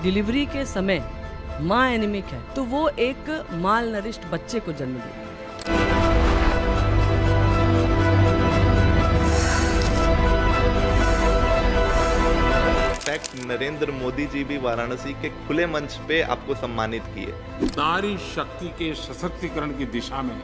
Delivery के समय माँ एनीमिक है तो वो एक माल नरिश्ड बच्चे को जन्म देगी। नरेंद्र मोदी जी भी वाराणसी के खुले मंच पे आपको सम्मानित किए। नारी शक्ति के सशक्तिकरण की दिशा में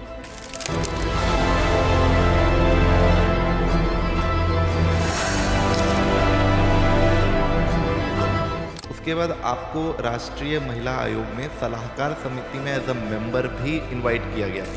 उसके बाद आपको राष्ट्रीय महिला आयोग में सलाहकार समिति में एज अ मेंबर भी इनवाइट किया गया था।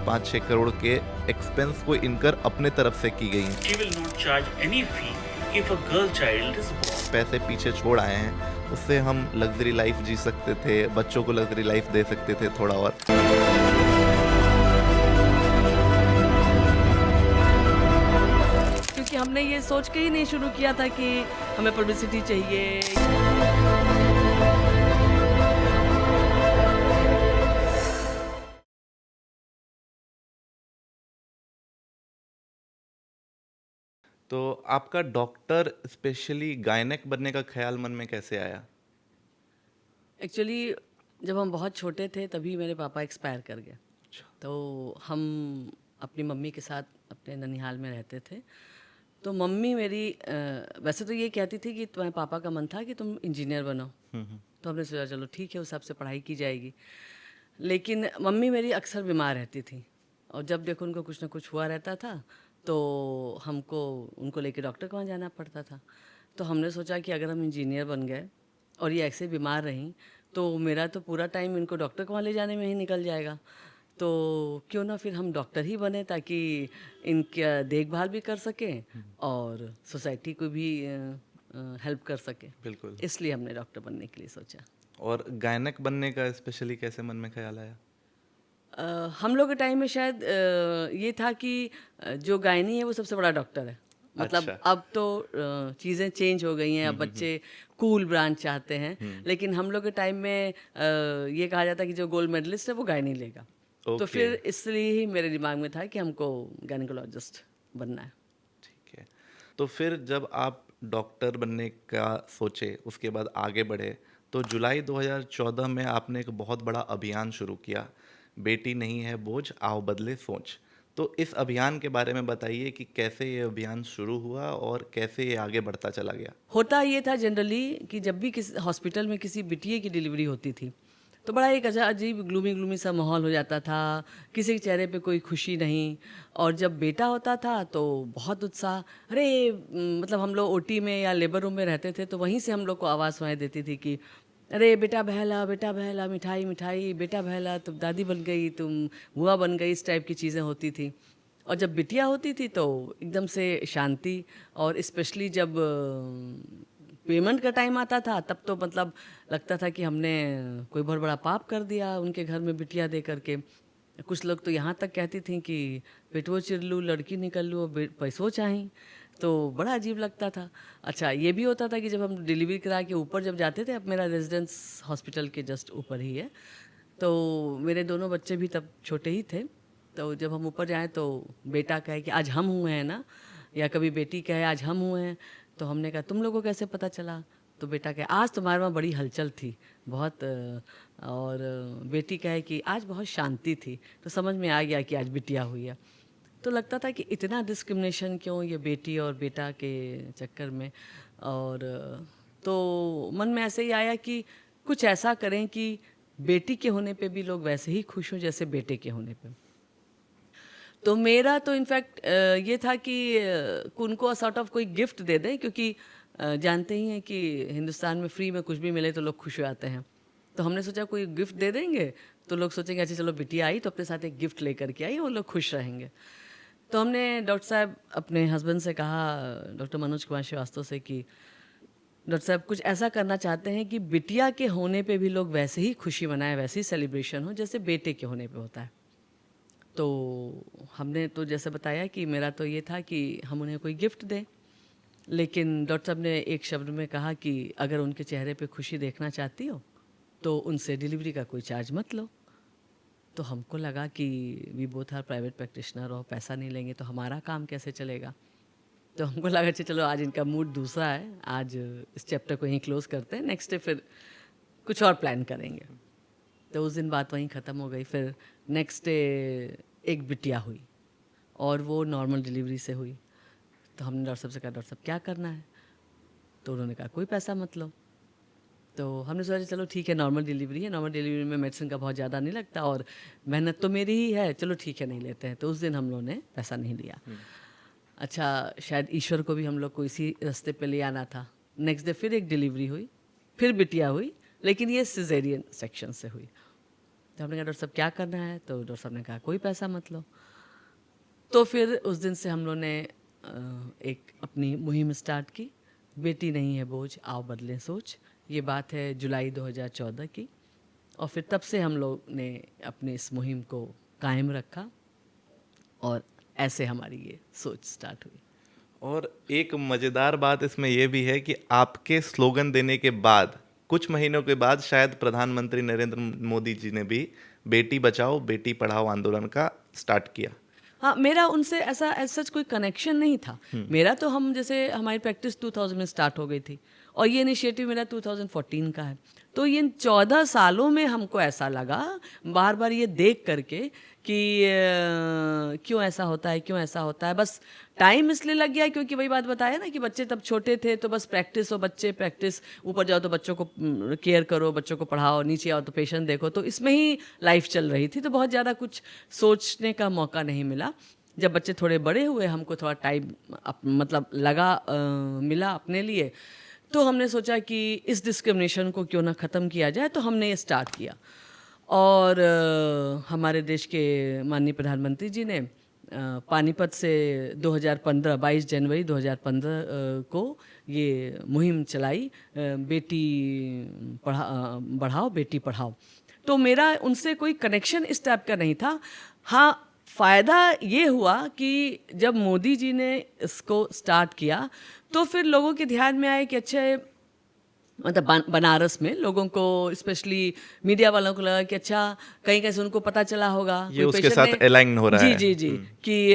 5-6 करोड़ के एक्सपेंस को इनकर अपने तरफ से की गई। She will not charge any fee if a girl child is born. पैसे पीछे छोड़ आए हैं, उससे हम लग्जरी लाइफ जी सकते थे, बच्चों को लग्जरी लाइफ दे सकते थे थोड़ा और। क्योंकि हमने ये सोच के ही नहीं शुरू किया था कि हमें पब्लिसिटी चाहिए। तो आपका डॉक्टर स्पेशली गायनेक बनने का ख्याल मन में कैसे आया? एक्चुअली जब हम बहुत छोटे थे तभी मेरे पापा एक्सपायर कर गए। तो हम अपनी मम्मी के साथ अपने ननिहाल में रहते थे। तो मम्मी मेरी वैसे तो ये कहती थी कि तुम्हारे पापा का मन था कि तुम इंजीनियर बनो। तो हमने सोचा चलो ठीक है, उस हिसाब से पढ़ाई की जाएगी। लेकिन मम्मी मेरी अक्सर बीमार रहती थी और जब देखो उनको कुछ ना कुछ हुआ रहता था तो हमको उनको लेके डॉक्टर के वहाँ जाना पड़ता था। तो हमने सोचा कि अगर हम इंजीनियर बन गए और ये ऐसे बीमार रहीं तो मेरा तो पूरा टाइम इनको डॉक्टर के वहाँ ले जाने में ही निकल जाएगा। तो क्यों ना फिर हम डॉक्टर ही बने ताकि इनका देखभाल भी कर सकें और सोसाइटी को भी हेल्प कर सकें। बिल्कुल। इसलिए हमने डॉक्टर बनने के लिए सोचा। और गायनेक बनने का स्पेशली कैसे मन में ख्याल आया? हम लोग के टाइम में शायद ये था कि जो गायनी है वो सबसे बड़ा डॉक्टर है। मतलब अच्छा। अब तो चीज़ें चेंज हो गई हैं, अब बच्चे कूल ब्रांच चाहते हैं। लेकिन हम लोग के टाइम में ये कहा जाता है कि जो गोल्ड मेडलिस्ट है वो गायनी लेगा। तो फिर इसलिए ही मेरे दिमाग में था कि हमको गायनिकोलॉजिस्ट बनना है। ठीक है। तो फिर जब आप डॉक्टर बनने का सोचे, उसके बाद आगे बढ़े, तो जुलाई 2014 में आपने एक बहुत बड़ा अभियान शुरू किया, बेटी नहीं है बोझ आओ बदले सोच। तो इस अभियान के बारे में बताइए कि कैसे ये अभियान शुरू हुआ और कैसे ये आगे बढ़ता चला गया। होता ये था जनरली कि जब भी किसी हॉस्पिटल में किसी बिटिया की डिलीवरी होती थी तो बड़ा एक अजीब ग्लूमी सा माहौल हो जाता था, किसी के चेहरे पे कोई खुशी नहीं। और जब बेटा होता था तो बहुत उत्साह। अरे मतलब हम लोग ओटी में या लेबर रूम में रहते थे तो वहीं से हम लोग को आवाज़ सुनाई देती थी कि अरे बेटा बहला मिठाई मिठाई, बेटा बहला तुम दादी बन गई, तुम बुआ बन गई, इस टाइप की चीज़ें होती थी। और जब बिटिया होती थी तो एकदम से शांति। और स्पेशली जब पेमेंट का टाइम आता था तब तो मतलब लगता था कि हमने कोई बहुत बड़ा पाप कर दिया उनके घर में बिटिया दे करके। कुछ लोग तो यहाँ तक कहती थी कि पेटवो चिर लूँ लड़की निकल लूँ पैसों चाहिए। तो बड़ा अजीब लगता था। अच्छा ये भी होता था कि जब हम डिलीवरी करा के ऊपर जब जाते थे, अब मेरा रेजिडेंस हॉस्पिटल के जस्ट ऊपर ही है, तो मेरे दोनों बच्चे भी तब छोटे ही थे। तो जब हम ऊपर जाएँ तो बेटा कहे कि आज हम हुए हैं ना, या कभी बेटी कहे आज हम हुए हैं। तो हमने कहा तुम लोगों को कैसे पता चला? तो बेटा कहे आज तुम्हारे वहाँ बड़ी हलचल थी बहुत, और बेटी कहे कि आज बहुत शांति थी। तो समझ में आ गया कि आज बिटिया हुई है। तो लगता था कि इतना डिस्क्रिमिनेशन क्यों ये बेटी और बेटा के चक्कर में। और तो मन में ऐसे ही आया कि कुछ ऐसा करें कि बेटी के होने पे भी लोग वैसे ही खुश हों जैसे बेटे के होने पे। तो मेरा तो इनफैक्ट ये था कि उनको सॉर्ट ऑफ कोई गिफ्ट दे दें, क्योंकि जानते ही हैं कि हिंदुस्तान में फ्री में कुछ भी मिले तो लोग खुश हो जाते हैं। तो हमने सोचा कोई गिफ्ट दे देंगे तो लोग सोचेंगे अच्छा चलो बिटिया आई तो अपने साथ एक गिफ्ट लेकर के आई, वो लोग खुश रहेंगे। तो हमने डॉक्टर साहब अपने हस्बैंड से कहा, डॉक्टर मनोज कुमार श्रीवास्तव से, कि डॉक्टर साहब कुछ ऐसा करना चाहते हैं कि बिटिया के होने पे भी लोग वैसे ही खुशी मनाएं, वैसे ही सेलिब्रेशन हो जैसे बेटे के होने पे होता है। तो हमने तो जैसे बताया कि मेरा तो ये था कि हम उन्हें कोई गिफ्ट दें, लेकिन डॉक्टर साहब ने एक शब्द में कहा कि अगर उनके चेहरे पे खुशी देखना चाहती हो तो उनसे डिलीवरी का कोई चार्ज मत लो। तो हमको लगा कि we both are private practitioner और पैसा नहीं लेंगे तो हमारा काम कैसे चलेगा। तो हमको लगा कि चलो आज इनका मूड दूसरा है, आज इस चैप्टर को यहीं क्लोज करते हैं, नेक्स्ट डे फिर कुछ और प्लान करेंगे। तो उस दिन बात वहीं ख़त्म हो गई। फिर नेक्स्ट डे एक बिटिया हुई और वो नॉर्मल डिलीवरी से हुई। तो हमने डॉक्टर साहब से कहा, डॉक्टर साहब क्या करना है? तो उन्होंने कहा कोई पैसा मत लो। तो हमने सोचा चलो ठीक है, नॉर्मल डिलीवरी है, नॉर्मल डिलीवरी में मेडिसिन का बहुत ज़्यादा नहीं लगता और मेहनत तो मेरी ही है, चलो ठीक है नहीं लेते हैं। तो उस दिन हम लोगों ने पैसा नहीं लिया। अच्छा, शायद ईश्वर को भी हम लोग को इसी रास्ते पे ले आना था। नेक्स्ट डे फिर एक डिलीवरी हुई, फिर बिटिया हुई, लेकिन ये सिजेरियन सेक्शन से हुई। तो हमने कहा डॉक्टर साहब क्या करना है? तो डॉक्टर साहब ने कहा कोई पैसा मत लो। तो फिर उस दिन से हम लोग ने एक अपनी मुहिम स्टार्ट की, बेटी नहीं है बोझ आओ बदलें सोच। ये बात है जुलाई 2014 की, और फिर तब से हम लोग ने अपने इस मुहिम को कायम रखा और ऐसे हमारी ये सोच स्टार्ट हुई। और एक मज़ेदार बात इसमें यह भी है कि आपके स्लोगन देने के बाद कुछ महीनों के बाद शायद प्रधानमंत्री नरेंद्र मोदी जी ने भी बेटी बचाओ बेटी पढ़ाओ आंदोलन का स्टार्ट किया। हाँ, मेरा उनसे ऐसा सच कोई कनेक्शन नहीं था। मेरा तो हम जैसे हमारी प्रैक्टिस 2000 में स्टार्ट हो गई थी और ये इनिशिएटिव मेरा 2014 का है। तो ये 14 सालों में हमको ऐसा लगा बार बार ये देख करके कि क्यों ऐसा होता है, क्यों ऐसा होता है। बस टाइम इसलिए लग गया क्योंकि वही बात बताया ना कि बच्चे तब छोटे थे, तो बस प्रैक्टिस हो, बच्चे प्रैक्टिस, ऊपर जाओ तो बच्चों को केयर करो, बच्चों को पढ़ाओ, नीचे आओ तो पेशेंट देखो, तो इसमें ही लाइफ चल रही थी। तो बहुत ज़्यादा कुछ सोचने का मौका नहीं मिला। जब बच्चे थोड़े बड़े हुए, हमको थोड़ा टाइम मतलब लगा मिला अपने लिए, तो हमने सोचा कि इस डिस्क्रिमिनेशन को क्यों ना ख़त्म किया जाए। तो हमने ये स्टार्ट किया और हमारे देश के माननीय प्रधानमंत्री जी ने पानीपत से 2015 22 जनवरी 2015 को ये मुहिम चलाई, बेटी बढ़ाओ बेटी पढ़ाओ। तो मेरा उनसे कोई कनेक्शन इस टाइप का नहीं था। हाँ, फ़ायदा ये हुआ कि जब मोदी जी ने इसको स्टार्ट किया तो फिर लोगों के ध्यान में आए कि अच्छा, मतलब बनारस में लोगों को, स्पेशली मीडिया वालों को लगा कि अच्छा कहीं कहीं से उनको पता चला होगा, ये कोई उसके पेशेंट साथ अलाइन हो रहा जी है। जी जी कि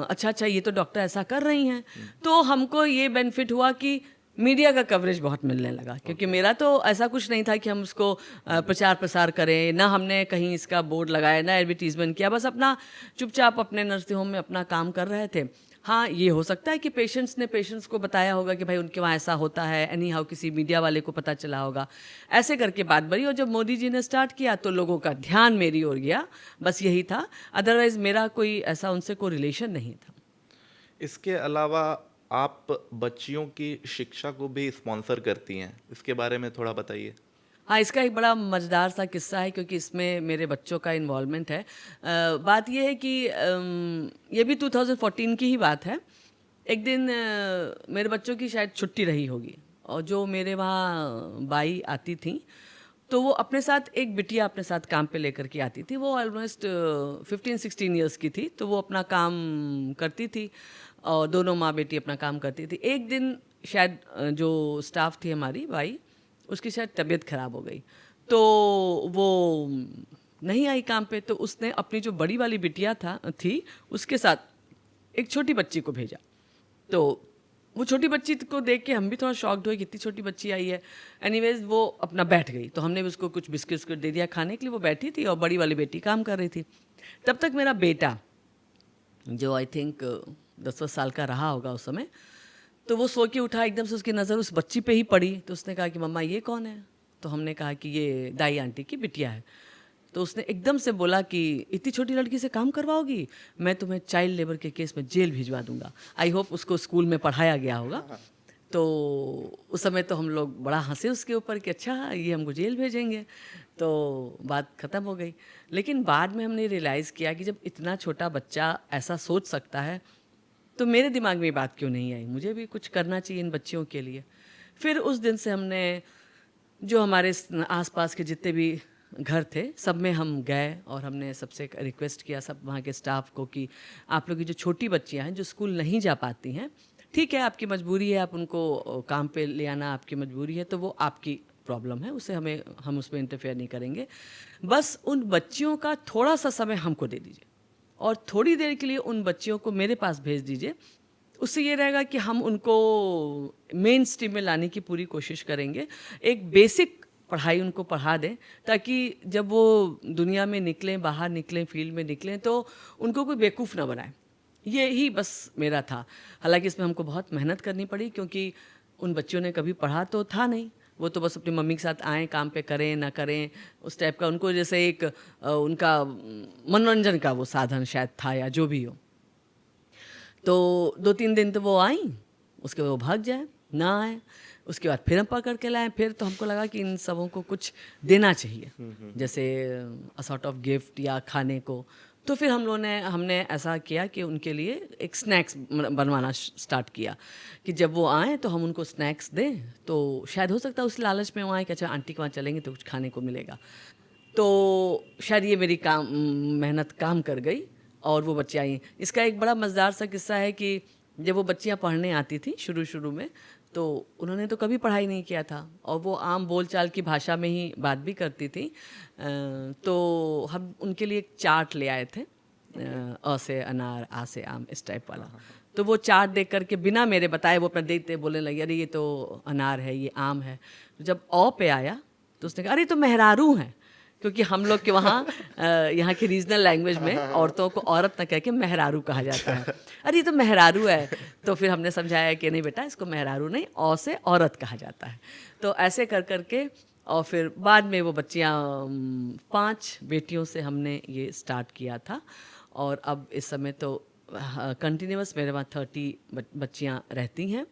अच्छा ये तो डॉक्टर ऐसा कर रही हैं। तो हमको ये बेनिफिट हुआ कि मीडिया का कवरेज बहुत मिलने लगा, क्योंकि मेरा तो ऐसा कुछ नहीं था कि हम उसको प्रचार प्रसार करें, ना हमने कहीं इसका बोर्ड लगाया, ना एडवर्टीजमेंट किया, बस अपना चुपचाप अपने नर्सिंग होम में अपना काम कर रहे थे। हाँ, ये हो सकता है कि पेशेंट्स को बताया होगा कि भाई उनके वहाँ ऐसा होता है, एनी हाउ किसी मीडिया वाले को पता चला होगा, ऐसे करके बात बढ़ी। और जब मोदी जी ने स्टार्ट किया तो लोगों का ध्यान मेरी ओर गया, बस यही था। अदरवाइज मेरा कोई ऐसा उनसे कोई रिलेशन नहीं था। इसके अलावा आप बच्चियों की शिक्षा को भी स्पॉन्सर करती हैं, इसके बारे में थोड़ा बताइए। हाँ, इसका एक बड़ा मज़ेदार सा किस्सा है, क्योंकि इसमें मेरे बच्चों का इन्वॉल्वमेंट है। बात यह है कि ये भी 2014 की ही बात है। एक दिन मेरे बच्चों की शायद छुट्टी रही होगी और जो मेरे वहाँ बाई आती थी, तो वो अपने साथ एक बिटिया अपने साथ काम पे लेकर के आती थी। वो ऑलमोस्ट 15-16 ईयर्स की थी, तो वो अपना काम करती थी और दोनों माँ बेटी अपना काम करती थी। एक दिन शायद जो स्टाफ थी हमारी बाई, उसकी शायद तबीयत ख़राब हो गई, तो वो नहीं आई काम पे। तो उसने अपनी जो बड़ी वाली बिटिया थी उसके साथ एक छोटी बच्ची को भेजा। तो वो छोटी बच्ची को देख के हम भी थोड़ा शॉक्ड हुए कि इतनी छोटी बच्ची आई है। एनीवेज वो अपना बैठ गई, तो हमने भी उसको कुछ बिस्किट दे दिया खाने के लिए। वो बैठी थी और बड़ी वाली बेटी काम कर रही थी। तब तक मेरा बेटा, जो आई थिंक 10 साल का रहा होगा उस समय, तो वो सो के उठा, एकदम से उसकी नज़र उस बच्ची पे ही पड़ी। तो उसने कहा कि मम्मा ये कौन है? तो हमने कहा कि ये दाई आंटी की बिटिया है। तो उसने एकदम से बोला कि इतनी छोटी लड़की से काम करवाओगी, मैं तुम्हें चाइल्ड लेबर के केस में जेल भिजवा दूंगा। आई होप उसको स्कूल में पढ़ाया गया होगा। तो उस समय तो हम लोग बड़ा हंसे उसके ऊपर कि अच्छा ये हमको जेल भेजेंगे। तो बात ख़त्म हो गई। लेकिन बाद में हमने रियलाइज़ किया कि जब इतना छोटा बच्चा ऐसा सोच सकता है, तो मेरे दिमाग में ये बात क्यों नहीं आई, मुझे भी कुछ करना चाहिए इन बच्चियों के लिए। फिर उस दिन से हमने जो हमारे आसपास के जितने भी घर थे सब में हम गए और हमने सबसे रिक्वेस्ट किया, सब वहाँ के स्टाफ को, कि आप लोग की जो छोटी बच्चियाँ हैं जो स्कूल नहीं जा पाती हैं, ठीक है आपकी मजबूरी है, आप उनको काम पे ले आना आपकी मजबूरी है, तो वो आपकी प्रॉब्लम है, उसे हम उसमें इंटरफेयर नहीं करेंगे। बस उन बच्चियों का थोड़ा सा समय हमको दे दीजिए और थोड़ी देर के लिए उन बच्चियों को मेरे पास भेज दीजिए। उससे ये रहेगा कि हम उनको मेन स्ट्रीम में लाने की पूरी कोशिश करेंगे। एक बेसिक पढ़ाई उनको पढ़ा दें ताकि जब वो दुनिया में निकलें, बाहर निकलें, फील्ड में निकलें, तो उनको कोई बेवकूफ़ ना बनाए। ये ही बस मेरा था। हालांकि इसमें हमको बहुत मेहनत करनी पड़ी क्योंकि उन बच्चों ने कभी पढ़ा तो था नहीं। वो तो बस अपनी मम्मी के साथ आएँ, काम पे करें ना करें, उस टाइप का उनको जैसे एक उनका मनोरंजन का वो साधन शायद था या जो भी हो। तो 2-3 दिन तो वो आई, उसके बाद वो भाग जाए, ना आए। उसके बाद फिर हम पकड़ के लाए। फिर तो हमको लगा कि इन सबों को कुछ देना चाहिए, जैसे अ सॉर्ट ऑफ गिफ्ट या खाने को। तो फिर हमने ऐसा किया कि उनके लिए एक स्नैक्स बनवाना स्टार्ट किया कि जब वो आएँ तो हम उनको स्नैक्स दें, तो शायद हो सकता है उस लालच में वो आएँ कि अच्छा आंटी के वहाँ चलेंगे तो कुछ खाने को मिलेगा। तो शायद ये मेरी मेहनत काम कर गई और वो बच्चियाँ आई। इसका एक बड़ा मज़ेदार सा किस्सा है कि जब वो बच्चियाँ पढ़ने आती थी शुरू में, तो उन्होंने तो कभी पढ़ाई नहीं किया था और वो आम बोलचाल की भाषा में ही बात भी करती थी। तो हम उनके लिए एक चार्ट ले आए थे, अ से अनार, आ से आम, इस टाइप वाला। तो वो चार्ट देख करके बिना मेरे बताए वो अपना देखते बोलने लगी, अरे ये तो अनार है, ये आम है। तो जब औ पे आया तो उसने कहा, अरे ये तो मेहरारू हैं, क्योंकि हम लोग के वहाँ यहाँ की रीजनल लैंग्वेज में औरतों को औरत न कह के मेहरारू कहा जाता है। अरे ये तो मेहरारू है। तो फिर हमने समझाया कि नहीं बेटा, इसको मेहरारू नहीं, औ से औरत कहा जाता है। तो ऐसे कर करके और फिर बाद में वो बच्चियाँ 5 बेटियों से हमने ये स्टार्ट किया था और अब इस समय तो कंटिन्यूअस मेरे वहाँ 30 बच्चियाँ रहती हैं।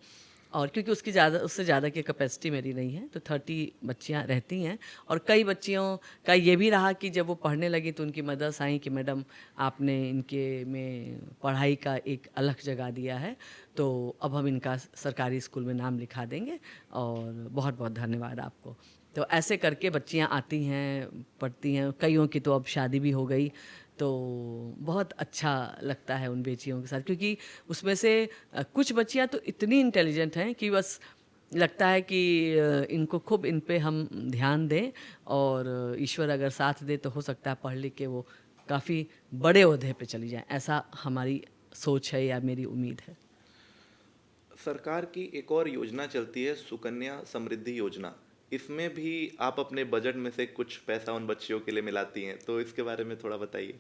और क्योंकि उससे ज़्यादा की कैपेसिटी मेरी नहीं है, तो 30 बच्चियाँ रहती हैं। और कई बच्चियों का ये भी रहा कि जब वो पढ़ने लगी तो उनकी मदर्स आई कि मैडम आपने इनके में पढ़ाई का एक अलग जगह दिया है, तो अब हम इनका सरकारी स्कूल में नाम लिखा देंगे और बहुत बहुत धन्यवाद आपको। तो ऐसे करके बच्चियाँ आती हैं, पढ़ती हैं। कईयों की तो अब शादी भी हो गई, तो बहुत अच्छा लगता है उन बेटियों के साथ, क्योंकि उसमें से कुछ बच्चियां तो इतनी इंटेलिजेंट हैं कि बस लगता है कि इनको खूब इन पे हम ध्यान दें और ईश्वर अगर साथ दे तो हो सकता है पढ़ लिख के वो काफ़ी बड़े ओहदे पे चली जाएं। ऐसा हमारी सोच है या मेरी उम्मीद है। सरकार की एक और योजना चलती है, सुकन्या समृद्धि योजना। इसमें भी आप अपने बजट में से कुछ पैसा उन बच्चियों के लिए मिलाती हैं, तो इसके बारे में थोड़ा बताइए।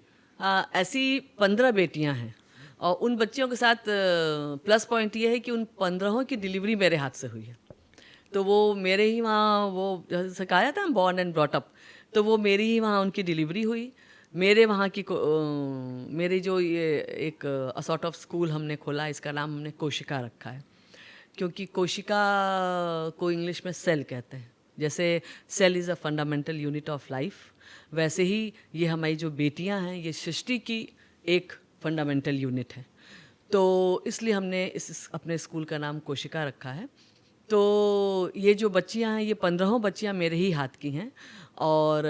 ऐसी 15 बेटियां हैं और उन बच्चियों के साथ प्लस पॉइंट ये है कि उन 15 की डिलीवरी मेरे हाथ से हुई है। तो वो मेरे ही वहाँ, वो जैसे कहा था बॉर्न एंड ब्रॉट अप, तो वो मेरी ही वहाँ उनकी डिलीवरी हुई। मेरे वहाँ की मेरे जो ये एक सॉर्ट ऑफ स्कूल हमने खोला, इसका नाम हमने कोशिका रखा है, क्योंकि कोशिका को इंग्लिश में सेल कहते हैं। जैसे cell is a fundamental unit of life, वैसे ही ये हमारी जो बेटियां हैं ये सृष्टि की एक फंडामेंटल यूनिट है। तो इसलिए हमने इस अपने स्कूल का नाम कोशिका रखा है। तो ये जो बच्चियां हैं ये 15 बच्चियां मेरे ही हाथ की हैं और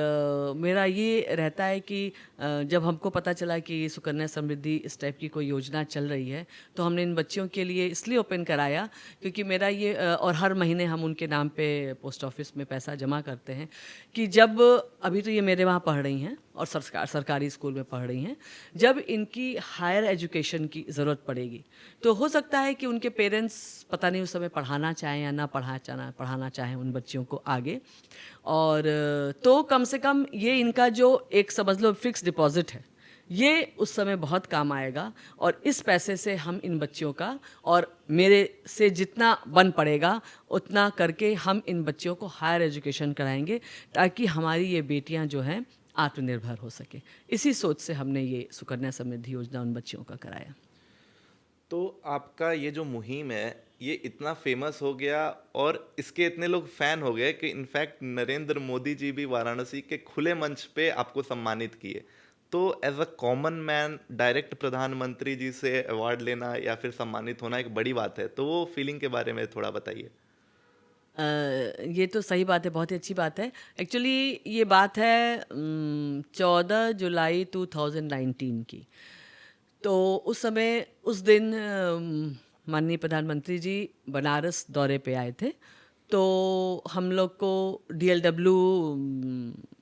मेरा ये रहता है कि जब हमको पता चला कि सुकन्या समृद्धि इस टाइप की कोई योजना चल रही है, तो हमने इन बच्चियों के लिए इसलिए ओपन कराया क्योंकि मेरा ये और हर महीने हम उनके नाम पे पोस्ट ऑफिस में पैसा जमा करते हैं कि जब अभी तो ये मेरे वहाँ पढ़ रही हैं और सरकारी स्कूल में पढ़ रही हैं, जब इनकी हायर एजुकेशन की ज़रूरत पड़ेगी तो हो सकता है कि उनके पेरेंट्स पता नहीं उस समय पढ़ाना चाहें या ना पढ़ाना चाहें उन बच्चियों को आगे। और तो कम से कम ये इनका जो एक समझ लो फिक्स डिपॉजिट है, ये उस समय बहुत काम आएगा और इस पैसे से हम इन बच्चियों का और मेरे से जितना बन पड़ेगा उतना करके हम इन बच्चियों को हायर एजुकेशन कराएंगे ताकि हमारी ये बेटियां जो हैं आत्मनिर्भर हो सके। इसी सोच से हमने ये सुकन्या समृद्धि योजना उन बच्चियों का कराया। तो आपका ये जो मुहिम है ये इतना फेमस हो गया और इसके इतने लोग फैन हो गए कि इनफैक्ट नरेंद्र मोदी जी भी वाराणसी के खुले मंच पे आपको सम्मानित किए। तो as a common man direct प्रधानमंत्री जी से अवार्ड लेना या फिर सम्मानित होना एक बड़ी बात है, तो वो फीलिंग के बारे में थोड़ा बताइए। ये तो सही बात है, बहुत ही अच्छी बात है। एक्चुअली ये बात है 14 जुलाई 2019 की। तो उस समय उस दिन माननीय प्रधानमंत्री जी बनारस दौरे पे आए थे। तो हम लोग को DLW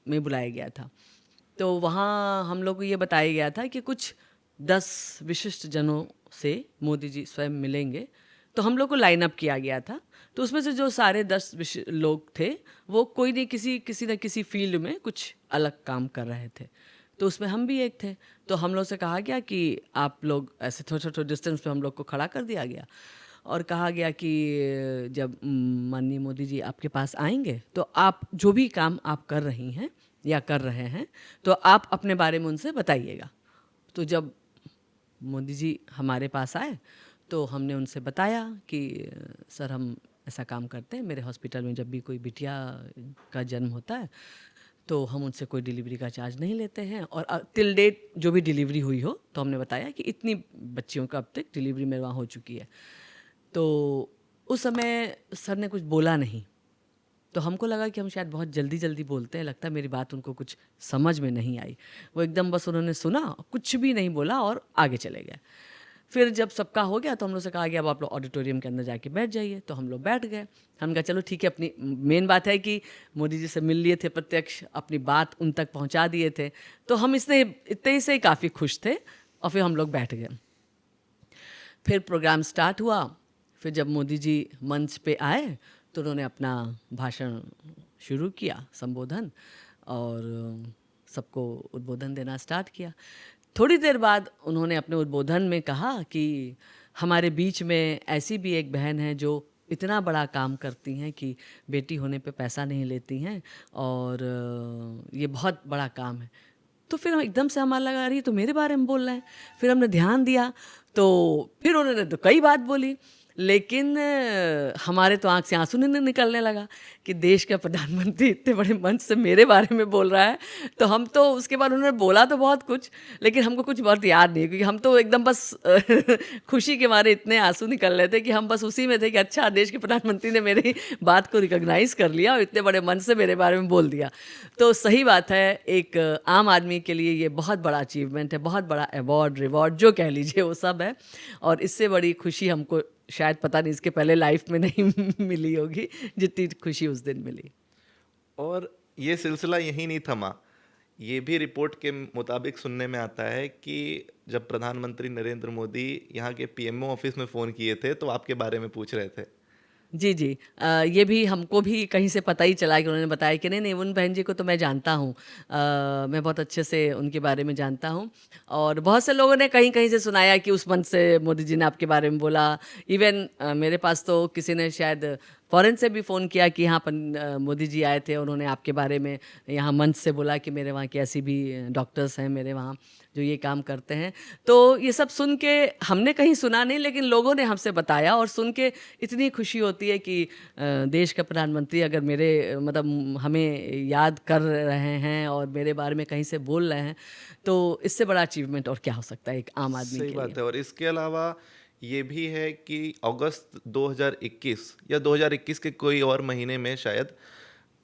में बुलाया गया था। तो वहाँ हम लोग को ये बताया गया था कि कुछ 10 विशिष्ट जनों से मोदी जी स्वयं मिलेंगे। तो हम लोग को लाइन अप किया गया था। तो उसमें से जो सारे 10 लोग थे, वो कोई नहीं किसी न किसी फील्ड में कुछ अलग काम कर रहे थे। तो उसमें हम भी एक थे। तो हम लोग से कहा गया कि आप लोग ऐसे थोड़ा डिस्टेंस पे हम लोग को खड़ा कर दिया गया और कहा गया कि जब माननीय मोदी जी आपके पास आएंगे तो आप जो भी काम आप कर रही हैं या कर रहे हैं तो आप अपने बारे में उनसे बताइएगा। तो जब मोदी जी हमारे पास आए तो हमने उनसे बताया कि सर हम ऐसा काम करते हैं, मेरे हॉस्पिटल में जब भी कोई बिटिया का जन्म होता है तो हम उनसे कोई डिलीवरी का चार्ज नहीं लेते हैं और टिल डेट जो भी डिलीवरी हुई हो तो हमने बताया कि इतनी बच्चियों का अब तक डिलीवरी मेरे वहाँ हो चुकी है। तो उस समय सर ने कुछ बोला नहीं। तो हमको लगा कि हम शायद बहुत जल्दी बोलते हैं, लगता है मेरी बात उनको कुछ समझ में नहीं आई। वो एकदम बस उन्होंने सुना, कुछ भी नहीं बोला और आगे चले गए। फिर जब सबका हो गया तो हम लोग से कहा गया अब आप लोग ऑडिटोरियम के अंदर जाके बैठ जाइए। तो हम लोग बैठ गए। हम कहा चलो ठीक है, अपनी मेन बात है कि मोदी जी से मिल लिए थे प्रत्यक्ष, अपनी बात उन तक पहुंचा दिए थे, तो हम इतने ही से ही काफ़ी खुश थे। और फिर हम लोग बैठ गए। फिर प्रोग्राम स्टार्ट हुआ। फिर जब मोदी जी मंच पे आए तो उन्होंने अपना भाषण शुरू किया, संबोधन, और सबको उद्बोधन देना स्टार्ट किया। थोड़ी देर बाद उन्होंने अपने उद्बोधन में कहा कि हमारे बीच में ऐसी भी एक बहन है जो इतना बड़ा काम करती हैं कि बेटी होने पे पैसा नहीं लेती हैं और ये बहुत बड़ा काम है। तो फिर हम एकदम से हमारा लगा रही तो मेरे बारे में बोल रहे हैं। फिर हमने ध्यान दिया तो फिर उन्होंने तो कई बात बोली, लेकिन हमारे तो आंख से आंसू नहीं निकलने लगा कि देश का प्रधानमंत्री इतने बड़े मंच से मेरे बारे में बोल रहा है। तो हम तो उसके बाद उन्होंने बोला तो बहुत कुछ, लेकिन हमको कुछ बहुत याद नहीं, क्योंकि हम तो एकदम बस खुशी के मारे इतने आंसू निकल रहे थे कि हम बस उसी में थे कि अच्छा, देश के प्रधानमंत्री ने मेरी बात को रिकॉग्नाइज कर लिया और इतने बड़े मंच से मेरे बारे में बोल दिया। तो सही बात है, एक आम आदमी के लिए ये बहुत बड़ा अचीवमेंट है, बहुत बड़ा अवार्ड रिवॉर्ड जो कह लीजिए वो सब है। और इससे बड़ी खुशी हमको शायद पता नहीं इसके पहले लाइफ में नहीं मिली होगी जितनी खुशी उस दिन मिली। और ये सिलसिला यहीं नहीं थमा। ये भी रिपोर्ट के मुताबिक सुनने में आता है कि जब प्रधानमंत्री नरेंद्र मोदी यहाँ के PMO ऑफिस में फ़ोन किए थे तो आपके बारे में पूछ रहे थे। जी जी, ये भी हमको भी कहीं से पता ही चला कि उन्होंने बताया कि नहीं नहीं, उन बहन जी को तो मैं जानता हूँ, मैं बहुत अच्छे से उनके बारे में जानता हूँ। और बहुत से लोगों ने कहीं कहीं से सुनाया कि उस मंच से मोदी जी ने आपके बारे में बोला। इवन मेरे पास तो किसी ने शायद फॉरेन से भी फ़ोन किया कि यहाँ पर मोदी जी आए थे, उन्होंने आपके बारे में यहाँ मंच से बोला कि मेरे वहाँ की ऐसी भी डॉक्टर्स हैं मेरे वहाँ जो ये काम करते हैं। तो ये सब सुन के हमने कहीं सुना नहीं, लेकिन लोगों ने हमसे बताया और सुन के इतनी खुशी होती है कि देश का प्रधानमंत्री अगर मेरे मतलब हमें याद कर रहे हैं और मेरे बारे में कहीं से बोल रहे हैं, तो इससे बड़ा अचीवमेंट और क्या हो सकता है एक आम आदमी सही के बात लिए। है। और इसके अलावा ये भी है कि अगस्त 2021 या 2021 के कोई और महीने में शायद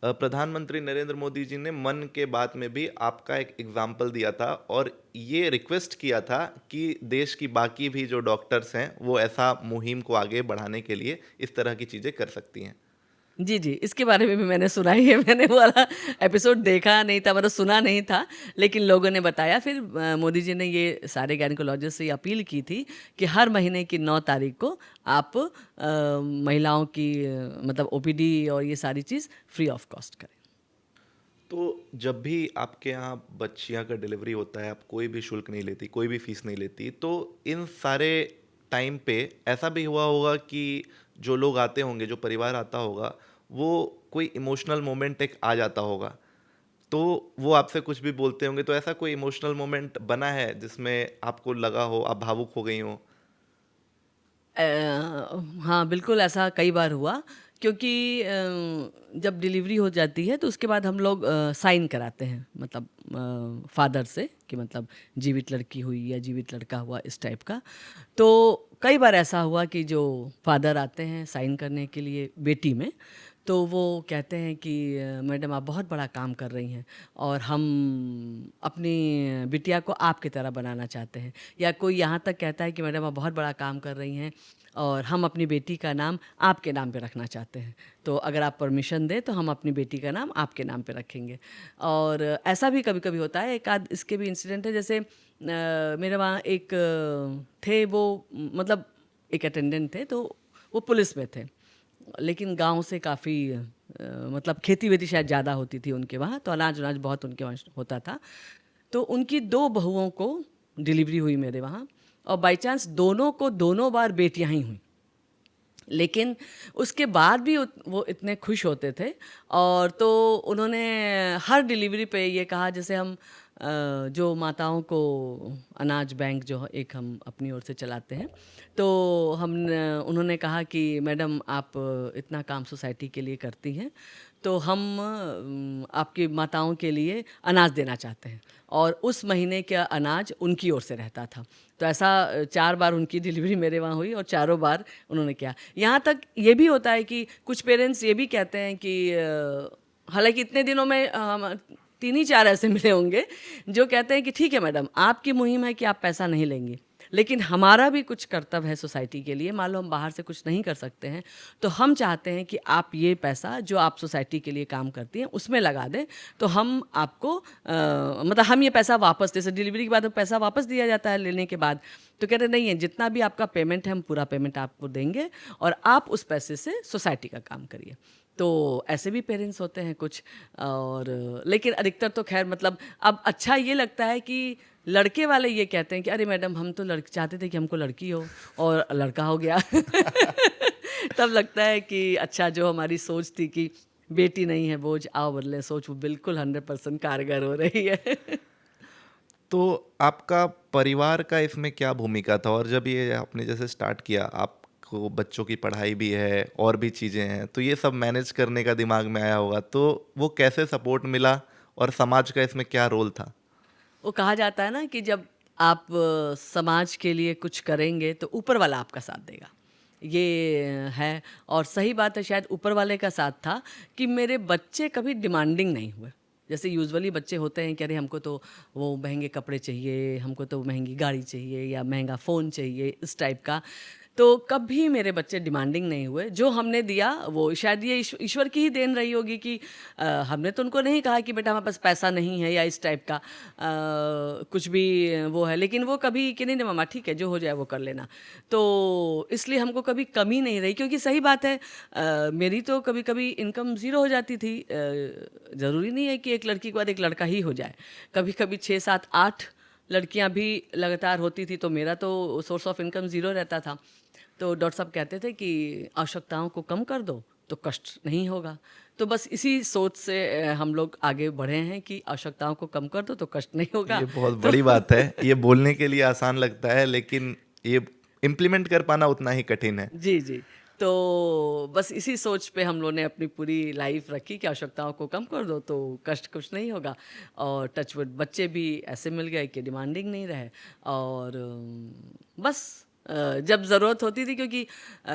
प्रधानमंत्री नरेंद्र मोदी जी ने मन के बात में भी आपका एक एग्जाम्पल दिया था और ये रिक्वेस्ट किया था कि देश की बाकी भी जो डॉक्टर्स हैं वो ऐसा मुहिम को आगे बढ़ाने के लिए इस तरह की चीज़ें कर सकती हैं। जी जी, इसके बारे में भी मैंने सुना ही है। मैंने वो वाला एपिसोड देखा नहीं था, मतलब सुना नहीं था, लेकिन लोगों ने बताया। फिर मोदी जी ने ये सारे गायनिकोलॉजिस्ट से अपील की थी कि हर महीने की 9 तारीख को आप महिलाओं की मतलब OPD और ये सारी चीज़ फ्री ऑफ कॉस्ट करें। तो जब भी आपके यहाँ बच्चियाँ का डिलीवरी होता है, आप कोई भी शुल्क नहीं लेती, कोई भी फीस नहीं लेती, तो इन सारे टाइम पे ऐसा भी हुआ होगा कि जो लोग आते होंगे, जो परिवार आता होगा, वो कोई इमोशनल मोमेंट एक आ जाता होगा, तो वो आपसे कुछ भी बोलते होंगे, तो ऐसा कोई इमोशनल मोमेंट बना है जिसमें आपको लगा हो, आप भावुक हो गई हो? हाँ, बिल्कुल ऐसा कई बार हुआ, क्योंकि जब डिलीवरी हो जाती है तो उसके बाद हम लोग साइन कराते हैं, मतलब फादर से कि मतलब जीवित लड़की हुई या जीवित लड़का हुआ, इस टाइप का। तो कई बार ऐसा हुआ कि जो फादर आते हैं साइन करने के लिए बेटी में, तो वो कहते हैं कि मैडम आप बहुत बड़ा काम कर रही हैं और हम अपनी बिटिया को आपकी तरह बनाना चाहते हैं। या कोई यहाँ तक कहता है कि मैडम आप बहुत बड़ा काम कर रही हैं और हम अपनी बेटी का नाम आपके नाम पे रखना चाहते हैं। तो अगर आप परमिशन दें तो हम अपनी बेटी का नाम आपके नाम पे रखेंगे। और ऐसा भी कभी-कभी होता है। एक आध इसके भी इंसिडेंट है, जैसे मेरे वहाँ एक थे वो, मतलब एक अटेंडेंट थे, तो वो पुलिस में थे, लेकिन गांव से काफ़ी मतलब खेती वेती शायद ज़्यादा होती थी उनके वहाँ, तो अनाज वनाज बहुत उनके वहाँ होता था। तो उनकी 2 बहुओं को डिलीवरी हुई मेरे वहाँ, और बाई चांस दोनों को दोनों बार बेटियाँ ही हुई। लेकिन उसके बाद भी वो इतने खुश होते थे। और तो उन्होंने हर डिलीवरी पे ये कहा, जैसे हम जो माताओं को अनाज बैंक जो एक हम अपनी ओर से चलाते हैं, तो उन्होंने कहा कि मैडम आप इतना काम सोसाइटी के लिए करती हैं, तो हम आपकी माताओं के लिए अनाज देना चाहते हैं। और उस महीने का अनाज उनकी ओर से रहता था। तो ऐसा 4 बार उनकी डिलीवरी मेरे वहाँ हुई और चारों बार उन्होंने किया। यहाँ तक ये भी होता है कि कुछ पेरेंट्स ये भी कहते हैं कि हालांकि इतने दिनों में 3 ही 4 ऐसे मिले होंगे जो कहते हैं कि ठीक है मैडम, आपकी मुहिम है कि आप पैसा नहीं लेंगे, लेकिन हमारा भी कुछ कर्तव्य है सोसाइटी के लिए। मान लो हम बाहर से कुछ नहीं कर सकते हैं, तो हम चाहते हैं कि आप ये पैसा जो आप सोसाइटी के लिए काम करती हैं उसमें लगा दें, तो हम आपको मतलब हम ये पैसा वापस, जैसे डिलीवरी के बाद पैसा वापस दिया जाता है लेने के बाद, तो कहते नहीं है, जितना भी आपका पेमेंट है हम पूरा पेमेंट आपको देंगे और आप उस पैसे से सोसाइटी का काम करिए। तो ऐसे भी पेरेंट्स होते हैं कुछ। और लेकिन अधिकतर तो खैर मतलब अब अच्छा ये लगता है कि लड़के वाले ये कहते हैं कि अरे मैडम हम तो लड़की चाहते थे कि हमको लड़की हो और लड़का हो गया। तब लगता है कि अच्छा, जो हमारी सोच थी कि बेटी नहीं है बोझ, आओ बदले सोच, वो बिल्कुल 100% कारगर हो रही है। तो आपका परिवार का इसमें क्या भूमिका था? और जब ये आपने जैसे स्टार्ट किया, आपको बच्चों की पढ़ाई भी है और भी चीज़ें हैं, तो ये सब मैनेज करने का दिमाग में आया होगा, तो वो कैसे सपोर्ट मिला और समाज का इसमें क्या रोल था? वो कहा जाता है ना कि जब आप समाज के लिए कुछ करेंगे तो ऊपर वाला आपका साथ देगा, ये है। और सही बात है, शायद ऊपर वाले का साथ था कि मेरे बच्चे कभी डिमांडिंग नहीं हुए। जैसे यूजुअली बच्चे होते हैं कि अरे हमको तो वो महंगे कपड़े चाहिए, हमको तो महंगी गाड़ी चाहिए या महंगा फ़ोन चाहिए, इस टाइप का। तो कभी मेरे बच्चे डिमांडिंग नहीं हुए। जो हमने दिया वो शायद ये ईश्वर की ही देन रही होगी कि हमने तो उनको नहीं कहा कि बेटा हमारे पास पैसा नहीं है या इस टाइप का कुछ भी वो है, लेकिन वो कभी कि नहीं नहीं मामा ठीक है, जो हो जाए वो कर लेना। तो इसलिए हमको कभी कमी नहीं रही, क्योंकि सही बात है, मेरी तो कभी कभी इनकम ज़ीरो हो जाती थी। ज़रूरी नहीं है कि एक लड़की के बाद एक लड़का ही हो जाए, कभी कभी 6 7 8 लड़कियां भी लगातार होती थी, तो मेरा तो सोर्स ऑफ इनकम ज़ीरो रहता था। तो डॉक्टर साहब कहते थे कि आवश्यकताओं को कम कर दो तो कष्ट नहीं होगा। तो बस इसी सोच से हम लोग आगे बढ़े हैं कि आवश्यकताओं को कम कर दो तो कष्ट नहीं होगा। ये बहुत बड़ी बात है। ये बोलने के लिए आसान लगता है, लेकिन ये इम्प्लीमेंट कर पाना उतना ही कठिन है। जी जी। तो बस इसी सोच पे हम लोगों ने अपनी पूरी लाइफ रखी कि आवश्यकताओं को कम कर दो तो कष्ट कुछ नहीं होगा। और टचवुड बच्चे भी ऐसे मिल गए कि डिमांडिंग नहीं रहे। और बस जब ज़रूरत होती थी, क्योंकि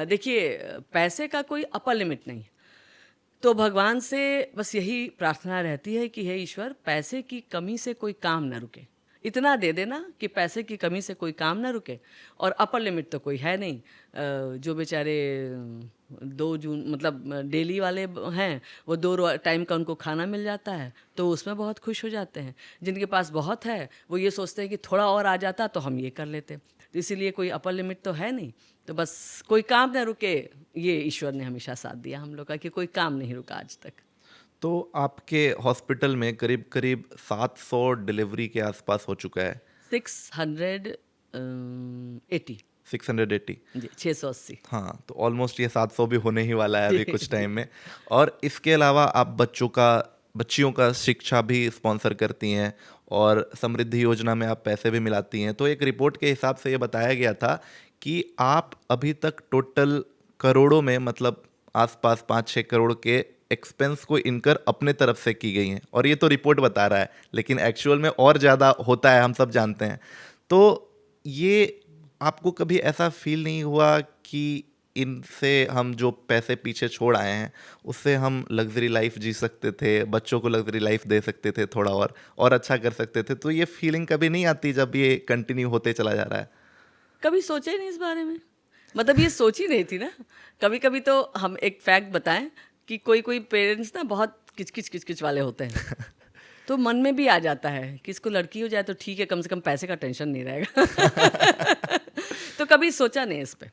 देखिए पैसे का कोई अपर लिमिट नहीं है, तो भगवान से बस यही प्रार्थना रहती है कि हे ईश्वर, पैसे की कमी से कोई काम ना रुके, इतना दे देना कि पैसे की कमी से कोई काम ना रुके। और अपर लिमिट तो कोई है नहीं। जो बेचारे 2 जून मतलब डेली वाले हैं, वो 2 टाइम का उनको खाना मिल जाता है तो उसमें बहुत खुश हो जाते हैं। जिनके पास बहुत है वो ये सोचते हैं कि थोड़ा और आ जाता तो हम ये कर लेते। तो इसीलिए कोई अपर लिमिट तो है नहीं। तो बस कोई काम ना रुके, ये ईश्वर ने हमेशा साथ दिया हम लोग का कि कोई काम नहीं रुका आज तक। तो आपके हॉस्पिटल में करीब करीब 700 डिलीवरी के आसपास हो चुका है। 680 680। जी, 680। हाँ, तो ऑलमोस्ट ये 700 भी होने ही वाला है अभी कुछ टाइम में। और इसके अलावा आप बच्चियों का शिक्षा भी स्पॉन्सर करती हैं और समृद्धि योजना में आप पैसे भी मिलाती हैं। तो एक रिपोर्ट के हिसाब से ये बताया गया था कि आप अभी तक टोटल करोड़ों में, मतलब आसपास 5-6 करोड़ के एक्सपेंस को इनकर अपने तरफ से की गई हैं। और ये तो रिपोर्ट बता रहा है, लेकिन एक्चुअल में और ज़्यादा होता है, हम सब जानते हैं। तो ये आपको कभी ऐसा फील नहीं हुआ कि इनसे हम जो पैसे पीछे छोड़ आए हैं उससे हम लग्जरी लाइफ जी सकते थे, बच्चों को लग्जरी लाइफ दे सकते थे, थोड़ा और अच्छा कर सकते थे, तो ये फीलिंग कभी नहीं आती जब ये कंटिन्यू होते चला जा रहा है? कभी सोचा ही नहीं इस बारे में, मतलब ये सोच ही नहीं थी ना। कभी कभी तो हम एक फैक्ट बताएं कि कोई कोई पेरेंट्स ना बहुत किचकिच किचकिच वाले होते हैं, तो मन में भी आ जाता है कि इसको लड़की हो जाए तो ठीक है, कम से कम पैसे का टेंशन नहीं रहेगा। तो कभी सोचा नहीं इस पे,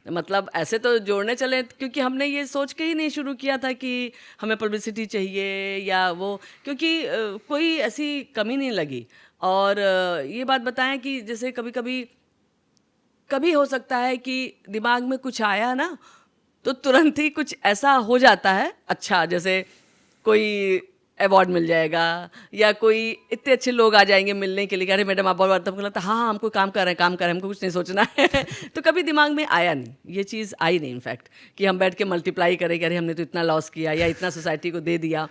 मतलब ऐसे तो जोड़ने चले, क्योंकि हमने ये सोच के ही नहीं शुरू किया था कि हमें पब्लिसिटी चाहिए या वो, क्योंकि कोई ऐसी कमी नहीं लगी। और ये बात बताएं कि जैसे कभी कभी कभी हो सकता है कि दिमाग में कुछ आया ना, तो तुरंत ही कुछ ऐसा हो जाता है, अच्छा जैसे कोई अवार्ड मिल जाएगा या कोई इतने अच्छे लोग आ जाएंगे मिलने के लिए कि अरे मैडम आप बहुत, तब लगता है हाँ हाँ हमको काम कर रहे हैं, काम कर रहे हैं, हमको कुछ नहीं सोचना है। तो कभी दिमाग में आया नहीं, ये चीज़ आई नहीं इनफैक्ट, कि हम बैठ के मल्टीप्लाई करें कि अरे हमने तो इतना लॉस किया या इतना सोसाइटी को दे दिया।